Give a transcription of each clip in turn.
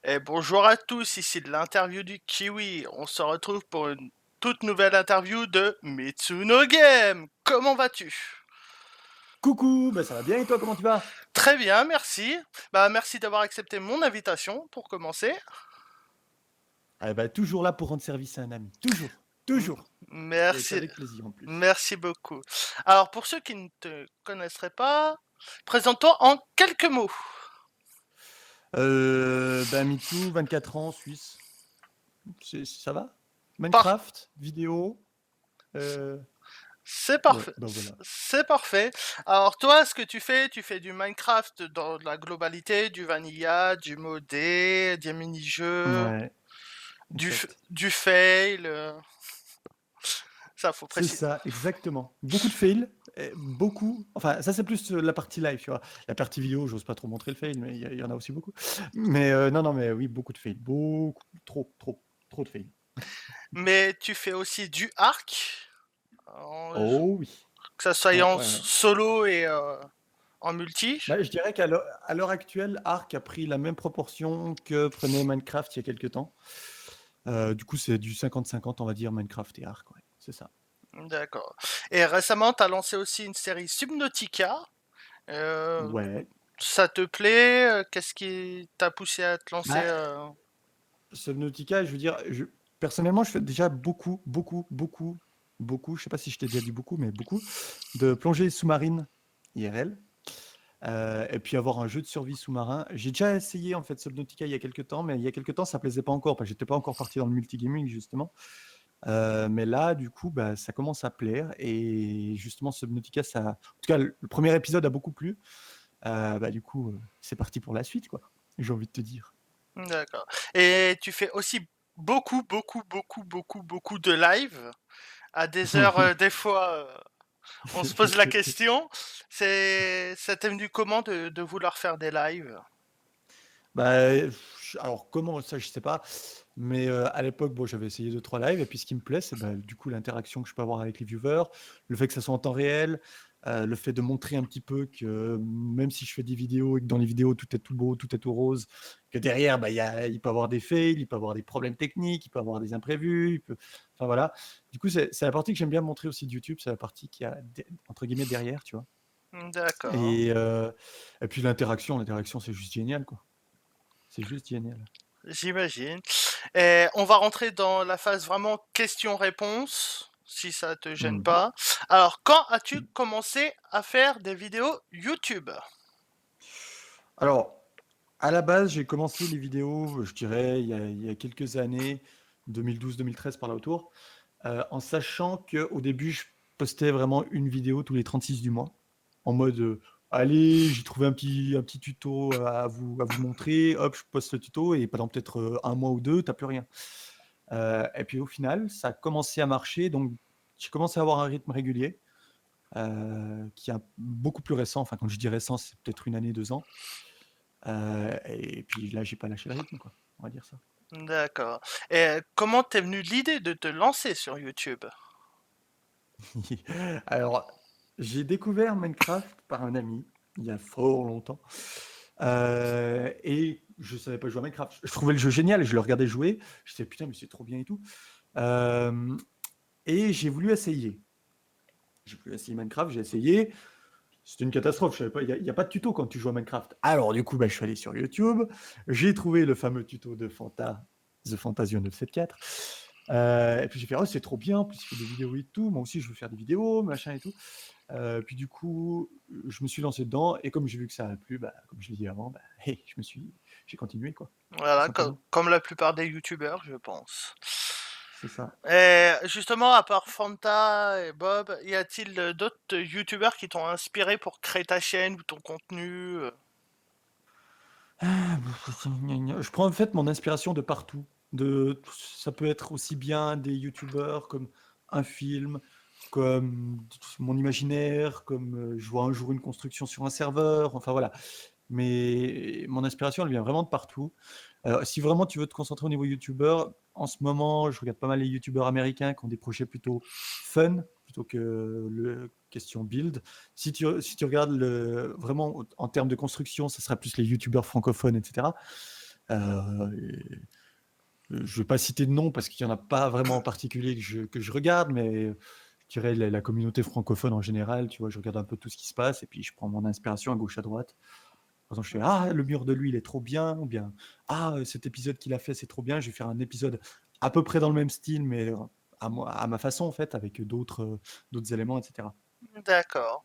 Et bonjour à tous, ici de l'interview du Kiwi. On se retrouve pour une toute nouvelle interview de Mitsuno Game. Comment vas-tu? Coucou, bah ça va bien et toi, comment tu vas? Très bien, merci. Merci d'avoir accepté mon invitation pour commencer. Ah bah, toujours là pour rendre service à un ami, toujours, M- toujours. Et Merci, qu'avec plaisir en plus. merci beaucoup. Alors, pour ceux qui ne te connaisseraient pas, présente-toi en quelques mots. Bah Mitsu, 24 ans, Suisse. Ça va? Par Minecraft, vidéo. euh, C'est ouais, parfait. bah voilà. C'est parfait. Alors toi, ce que tu fais du Minecraft dans la globalité, du vanilla, du modé, des mini-jeux, Ouais, exact. du fail. Ça, faut C'est préciser. ça, exactement. Beaucoup de fails, beaucoup. Enfin, ça c'est plus la partie live, tu vois. La partie vidéo, j'ose pas trop montrer le fail, mais il y en a aussi beaucoup. Mais non, non, mais oui, beaucoup de fails. Beaucoup, trop, trop, trop de fails. Mais tu fais aussi du arc, Oh oui. que ça soit Ouais, en ouais, ouais. solo et en multi. Bah, je dirais qu'à l'heure actuelle, Ark a pris la même proportion que prenait Minecraft il y a quelques temps. Du coup, c'est du 50-50, on va dire, Minecraft et Ark. Ouais, c'est ça. D'accord. Et récemment, tu as lancé aussi une série Subnautica. Euh, Ouais. Ça te plaît? Qu'est-ce qui t'a poussé à te lancer Bah, Subnautica, je veux dire, personnellement, je fais déjà beaucoup, beaucoup, beaucoup, beaucoup, je sais pas si je t'ai déjà dit beaucoup, mais beaucoup, de plongée sous-marine IRL. Et puis avoir un jeu de survie sous-marin. J'ai déjà essayé en fait Subnautica il y a quelques temps, mais il y a quelques temps ça plaisait pas encore, parce que j'étais pas encore parti dans le multigaming justement. Mais là, du coup, bah, ça commence à plaire. Et justement, Subnautica, en tout cas, le premier épisode a beaucoup plu. Bah, du coup, c'est parti pour la suite, quoi. J'ai envie de te dire. D'accord. Et tu fais aussi beaucoup, beaucoup, beaucoup, beaucoup, beaucoup de live à des heures, des fois, on se pose la question. Ça t'est venu comment de vouloir faire des lives? Bah, alors comment ça, je sais pas. Mais à l'époque, bon, j'avais essayé 2-3 lives. Et puis ce qui me plaît, c'est bah, du coup l'interaction que je peux avoir avec les viewers, le fait que ça soit en temps réel, le fait de montrer un petit peu que même si je fais des vidéos et que dans les vidéos tout est tout beau, tout est tout rose, que derrière, bah, il peut y avoir des fails, il peut y avoir des problèmes techniques, il peut y avoir des imprévus. Enfin voilà. Du coup, c'est la partie que j'aime bien montrer aussi de YouTube. C'est la partie qui a, entre guillemets, derrière, tu vois. D'accord, Et, euh, et puis l'interaction, c'est juste génial, quoi. C'est juste génial. j'imagine. Et on va rentrer dans la phase vraiment question-réponse, si ça te gêne Mhm. pas. Alors, quand as-tu commencé à faire des vidéos YouTube? Alors, à la base, j'ai commencé les vidéos, je dirais, il y a quelques années, 2012-2013 par là autour, en sachant qu'au début, je postais vraiment une vidéo tous les 36 du mois, en mode, allez, j'ai trouvé un petit tuto à vous montrer, hop, je poste le tuto, et pendant peut-être un mois ou deux, t'as plus rien. Et puis au final, ça a commencé à marcher, donc j'ai commencé à avoir un rythme régulier, qui est beaucoup plus récent. Enfin, quand je dis récent, c'est peut-être une année, 2 ans. Et puis là, j'ai pas lâché le rythme, quoi. On va dire ça. D'accord. Et comment t'es venu l'idée de te lancer sur YouTube? Alors, j'ai découvert Minecraft par un ami il y a fort longtemps. Et je savais pas jouer à Minecraft. Je trouvais le jeu génial, je le regardais jouer. Je disais putain, mais c'est trop bien et tout. Euh, et j'ai voulu essayer. J'ai voulu essayer Minecraft, j'ai essayé. C'était une catastrophe. Je savais pas, il y a pas de tuto quand tu joues à Minecraft. Alors, du coup, bah, je suis allé sur YouTube. J'ai trouvé le fameux tuto de The Fantasio 974. Et puis j'ai fait, oh, c'est trop bien. En plus, il fait des vidéos et tout. Moi aussi, je veux faire des vidéos, machin et tout. Puis du coup, je me suis lancé dedans. Et comme j'ai vu que ça a plu, bah, comme je l'ai dit avant, bah, hey, j'ai continué, quoi. Tout Voilà, simplement. comme la plupart des youtubeurs, je pense. C'est ça. Et justement, à part Fanta et Bob, y a-t-il d'autres youtubeurs qui t'ont inspiré pour créer ta chaîne ou ton contenu? Je prends en fait mon inspiration de partout. Ça peut être aussi bien des youtubeurs comme un film, comme mon imaginaire, comme je vois un jour une construction sur un serveur, enfin voilà. Mais mon inspiration, elle vient vraiment de partout. Si vraiment tu veux te concentrer au niveau youtubeur, en ce moment, je regarde pas mal les youtubeurs américains qui ont des projets plutôt fun, plutôt que le question build. Si tu regardes vraiment en termes de construction, ce sera plus les youtubeurs francophones, etc. Je vais pas citer de nom parce qu'il y en a pas vraiment en particulier que je regarde, mais je dirais la communauté francophone en général, tu vois, je regarde un peu tout ce qui se passe et puis je prends mon inspiration à gauche à droite. Par exemple, je fais ah le mur de lui il est trop bien, ou bien ah cet épisode qu'il a fait c'est trop bien, je vais faire un épisode à peu près dans le même style, mais à moi, à ma façon en fait, avec d'autres éléments, etc. D'accord.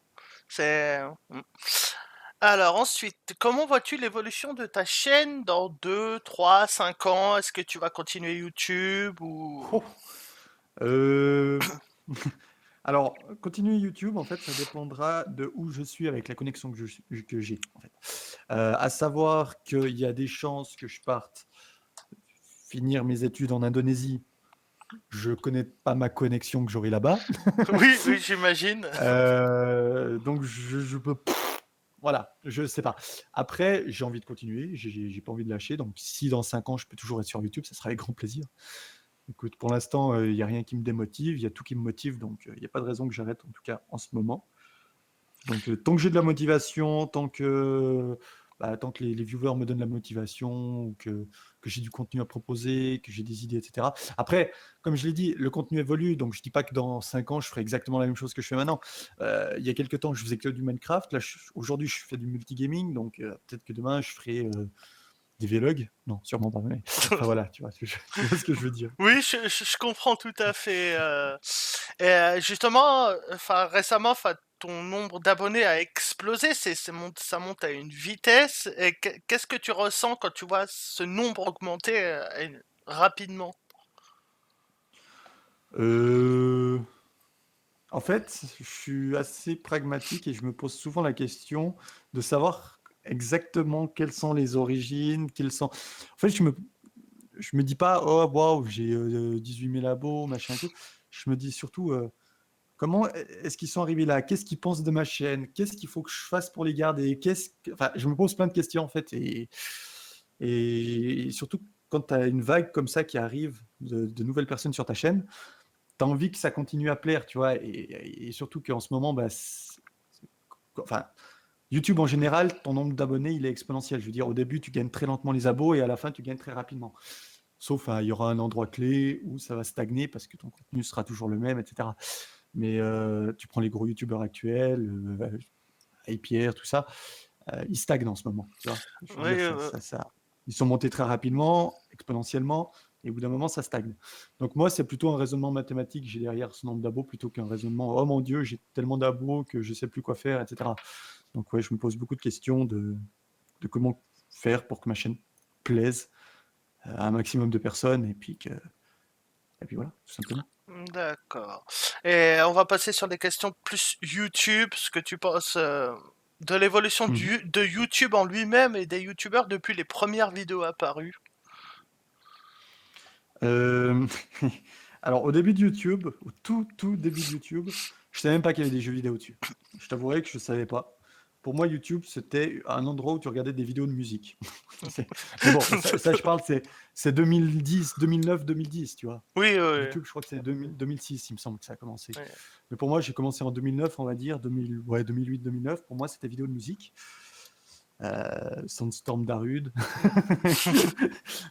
C'est... mm. Alors ensuite, comment vois-tu l'évolution de ta chaîne dans 2, 3, 5 ans? Est-ce que tu vas continuer YouTube ou... Oh. Euh, Alors, continuer YouTube, en fait, ça dépendra de où je suis avec la connexion que j'ai, en fait. À savoir qu'il y a des chances que je parte finir mes études en Indonésie. Je connais pas ma connexion que j'aurai là-bas. Oui, oui, j'imagine. Donc, je peux. Voilà, je sais pas. Après, j'ai envie de continuer, j'ai pas envie de lâcher. Donc, si dans 5 ans, je peux toujours être sur YouTube, ça sera avec grand plaisir. Écoute, pour l'instant, il n'y a rien qui me démotive, il y a tout qui me motive, donc il n'y a pas de raison que j'arrête, en tout cas en ce moment. Donc, tant que j'ai de la motivation, tant que les viewers me donnent la motivation, ou que j'ai du contenu à proposer, que j'ai des idées, etc. Après, comme je l'ai dit, le contenu évolue, donc je dis pas que dans 5 ans, je ferai exactement la même chose que je fais maintenant. Il y a quelques temps, je faisais que du Minecraft. Là, aujourd'hui, je fais du multigaming, donc peut-être que demain, je ferai des vlogs. Non, sûrement pas. Mais... Enfin voilà, tu vois ce que je veux dire. Oui, je comprends tout à fait. Et justement, enfin récemment, enfin ton nombre d'abonnés a explosé, ça monte à une vitesse. Et qu'est-ce que tu ressens quand tu vois ce nombre augmenter rapidement? Euh, En fait, je suis assez pragmatique et je me pose souvent la question de savoir exactement quelles sont les origines, quelles sont. En fait, je me dis pas, oh waouh, j'ai 18 000 abos, machin et tout. Je me dis surtout, comment est-ce qu'ils sont arrivés là? Qu'est-ce qu'ils pensent de ma chaîne? Qu'est-ce qu'il faut que je fasse pour les garder? Enfin, je me pose plein de questions en fait. Et surtout quand tu as une vague comme ça qui arrive de nouvelles personnes sur ta chaîne, tu as envie que ça continue à plaire, tu vois, et surtout qu'en ce moment, enfin, YouTube en général, ton nombre d'abonnés, il est exponentiel. Je veux dire, au début, tu gagnes très lentement les abos et à la fin, tu gagnes très rapidement. Sauf, il y aura un endroit clé où ça va stagner parce que ton contenu sera toujours le même, etc. Mais tu prends les gros YouTubeurs actuels, Pierre, tout ça, ils stagnent en ce moment, tu vois. Je veux Oui, dire, ils sont montés très rapidement, exponentiellement, et au bout d'un moment, ça stagne. Donc moi, c'est plutôt un raisonnement mathématique, j'ai derrière ce nombre d'abos, plutôt qu'un raisonnement, oh mon Dieu, j'ai tellement d'abos que je ne sais plus quoi faire, etc. Donc ouais, je me pose beaucoup de questions de comment faire pour que ma chaîne plaise à un maximum de personnes, et puis voilà, tout simplement. d'accord. Et on va passer sur des questions plus YouTube, ce que tu penses de l'évolution Mhm. de YouTube en lui-même et des YouTubeurs depuis les premières vidéos apparues. Euh, Alors, au début de YouTube, au tout début de YouTube, je savais même pas qu'il y avait des jeux vidéo dessus. Je t'avouerai que je savais pas. Pour moi, YouTube, c'était un endroit où tu regardais des vidéos de musique. Mais bon, ça, je parle, c'est 2010, 2009, 2010, tu vois. Oui, oui, YouTube, je crois que c'est 2006, il me semble que ça a commencé. oui. Mais pour moi, j'ai commencé en 2009, on va dire, 2000, ouais, 2008, 2009. Pour moi, c'était vidéo de musique. Sandstorm Darude.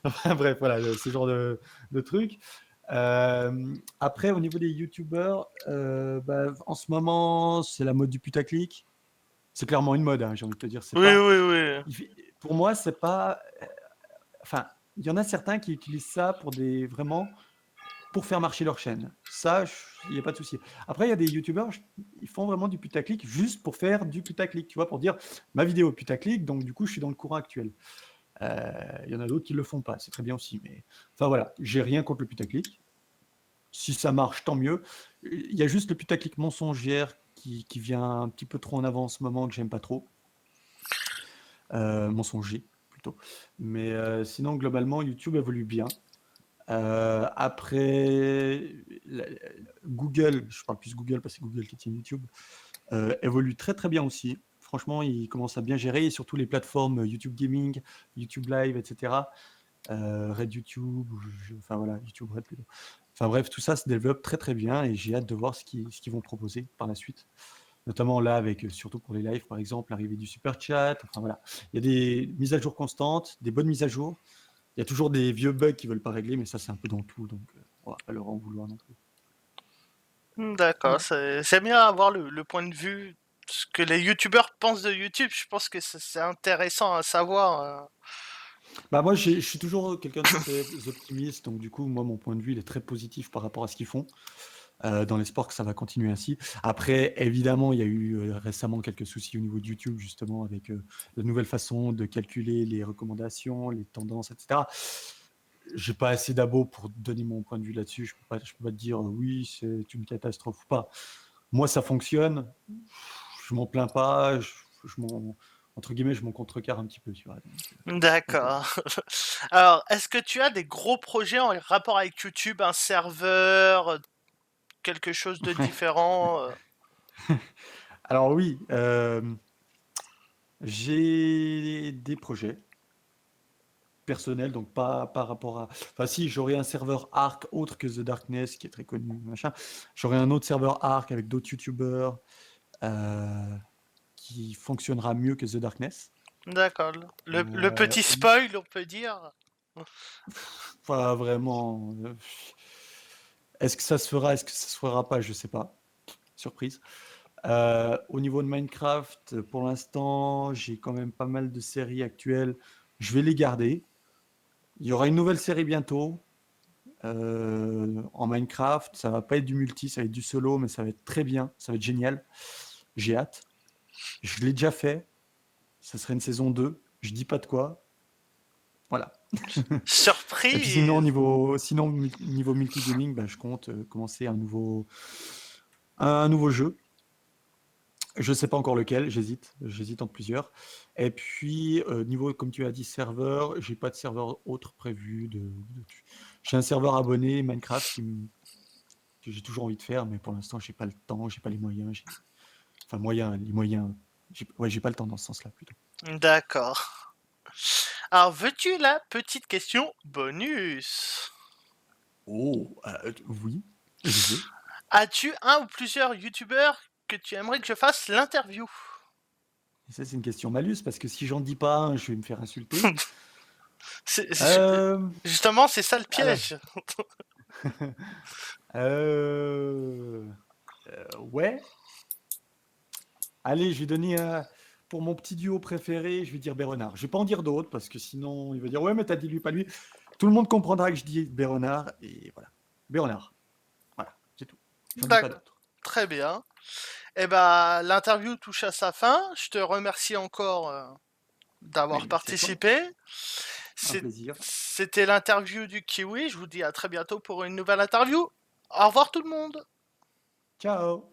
Enfin, bref, voilà, ce genre de trucs. Après, au niveau des youtubeurs, en ce moment, c'est la mode du putaclic. C'est clairement une mode, hein, j'ai envie de te dire. C'est Oui, pas, oui, oui. pour moi, c'est pas. Enfin, il y en a certains qui utilisent ça vraiment pour faire marcher leur chaîne. Ça, il n'y a pas de souci. Après, il y a des youtubeurs, ils font vraiment du putaclic juste pour faire du putaclic, tu vois, pour dire ma vidéo est putaclic, donc du coup, je suis dans le courant actuel. Il y en a d'autres qui ne le font pas, c'est très bien aussi. Mais enfin voilà, j'ai rien contre le putaclic. Si ça marche, tant mieux. Il y a juste le putaclic mensongère qui vient un petit peu trop en avant en ce moment, que j'aime pas trop. Mensonger, plutôt. Mais sinon, globalement, YouTube évolue bien. Après, Google, je parle plus Google parce que c'est Google qui tient YouTube, évolue très très bien aussi. Franchement, il commence à bien gérer, et surtout les plateformes YouTube Gaming, YouTube Live, etc. Red YouTube, enfin voilà, YouTube Red plutôt. Enfin bref, tout ça se développe très très bien et j'ai hâte de voir ce qu'ils vont proposer par la suite. Notamment là, avec surtout pour les lives par exemple, l'arrivée du super chat. Enfin voilà, il y a des mises à jour constantes, des bonnes mises à jour. Il y a toujours des vieux bugs qui veulent pas régler, mais ça c'est un peu dans tout, donc on va pas leur en vouloir non plus. D'accord, Voilà. c'est bien avoir le point de vue, ce que les youtubeurs pensent de YouTube. Je pense que c'est intéressant à savoir. Bah moi je suis toujours quelqu'un de très optimiste, donc du coup moi mon point de vue il est très positif par rapport à ce qu'ils font. Dans l'espoir que ça va continuer ainsi. Après, évidemment, il y a eu récemment quelques soucis au niveau de YouTube, justement, avec la nouvelle façon de calculer les recommandations, les tendances, etc. J'ai pas assez d'abos pour donner mon point de vue là-dessus. Je peux pas te dire oui, c'est une catastrophe ou pas. Moi, ça fonctionne. Je m'en plains pas. Entre guillemets, je m'en contrecarre un petit peu, tu vois. Donc, voilà. D'accord. Alors, est-ce que tu as des gros projets en rapport avec YouTube, un serveur, quelque chose de différent Alors oui, j'ai des projets personnel, donc pas par rapport à. Enfin, si j'aurais un serveur Arc autre que The Darkness, qui est très connu, machin, j'aurais un autre serveur Arc avec d'autres YouTubers qui fonctionnera mieux que The Darkness. D'accord. Le Euh, petit spoil, on peut dire. Pas vraiment. Est-ce que ça se fera, est-ce que ça se fera pas, je sais pas. Surprise. Au niveau de Minecraft, pour l'instant, j'ai quand même pas mal de séries actuelles. Je vais les garder. Il y aura une nouvelle série bientôt. En Minecraft. Ça va pas être du multi, ça va être du solo, mais ça va être très bien, ça va être génial. J'ai hâte. Je l'ai déjà fait. Ça serait une saison 2. Je dis pas de quoi. Voilà. Et puis sinon, Surprise. niveau multigaming, bah, je compte commencer un nouveau jeu. Je sais pas encore lequel, j'hésite entre plusieurs. Et puis niveau, comme tu as dit, serveur, j'ai pas de serveur autre prévu. J'ai un serveur abonné Minecraft que j'ai toujours envie de faire, mais pour l'instant, j'ai pas le temps, j'ai pas les moyens. Enfin, les moyens. Ouais, j'ai pas le temps dans ce sens-là, plutôt. D'accord. Alors, veux-tu la petite question bonus? Oh, oui, je veux. As-tu un ou plusieurs youtubeurs que tu aimerais que je fasse l'interview? Et ça, c'est une question malus, parce que si j'en dis pas un, je vais me faire insulter. C'est- c'est- Euh, Justement, c'est ça le alors, piège. euh, ouais. Allez, je vais donner pour mon petit duo préféré, je vais dire Bernard. Je vais pas en dire d'autres, parce que sinon, il va dire, ouais, mais t'as dit lui, pas lui. Tout le monde comprendra que je dis Bernard, et voilà. Bernard. Voilà, c'est tout. J'en dis pas D'accord. d'autres. Très bien. Eh ben, l'interview touche à sa fin. Je te remercie encore d'avoir Mais merci à toi. participé. Un plaisir. C'était l'interview du Kiwi. Je vous dis à très bientôt pour une nouvelle interview. Au revoir tout le monde. Ciao.